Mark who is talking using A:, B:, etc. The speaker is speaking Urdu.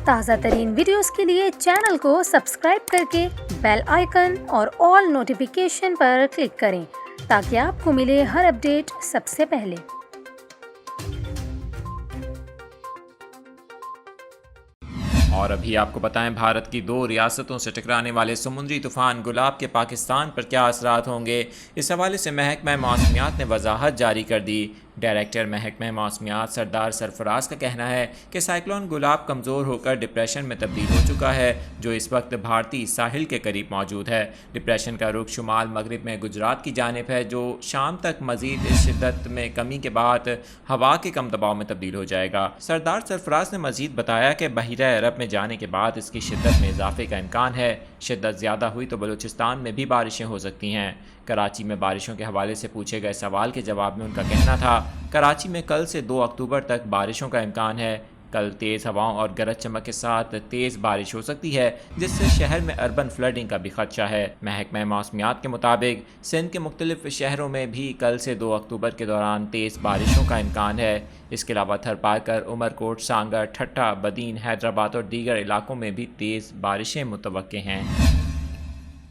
A: تازہ ترین ویڈیوز کے لیے چینل کو سبسکرائب کر کے بیل آئیکن اور آل نوٹیفیکیشن پر کلک کریں تاکہ آپ کو ملے ہر اپڈیٹ سب سے پہلے۔
B: اور ابھی آپ کو بتائیں بھارت کی 2 ریاستوں سے ٹکرانے والے سمندری طوفان گلاب کے پاکستان پر کیا اثرات ہوں گے، اس حوالے سے محکمہ موسمیات نے وضاحت جاری کر دی۔ ڈائریکٹر محکمہ موسمیات سردار سرفراز کا کہنا ہے کہ سائیکلون گلاب کمزور ہو کر ڈپریشن میں تبدیل ہو چکا ہے جو اس وقت بھارتی ساحل کے قریب موجود ہے۔ ڈپریشن کا رخ شمال مغرب میں گجرات کی جانب ہے جو شام تک مزید اس شدت میں کمی کے بعد ہوا کے کم دباؤ میں تبدیل ہو جائے گا۔ سردار سرفراز نے مزید بتایا کہ بحیرہ عرب میں جانے کے بعد اس کی شدت میں اضافے کا امکان ہے۔ شدت زیادہ ہوئی تو بلوچستان میں بھی بارشیں ہو سکتی ہیں۔ کراچی میں بارشوں کے حوالے سے پوچھے گئے سوال کے جواب میں ان کا کہنا تھا، کراچی میں کل سے 2 اکتوبر تک بارشوں کا امکان ہے۔ کل تیز ہواؤں اور گرج چمک کے ساتھ تیز بارش ہو سکتی ہے جس سے شہر میں اربن فلڈنگ کا بھی خدشہ ہے۔ محکمہ موسمیات کے مطابق سندھ کے مختلف شہروں میں بھی کل سے 2 اکتوبر کے دوران تیز بارشوں کا امکان ہے۔ اس کے علاوہ تھرپارکر، عمر کوٹ، سانگر، ٹھٹھہ، بدین، حیدرآباد اور دیگر علاقوں میں بھی تیز بارشیں متوقع ہیں۔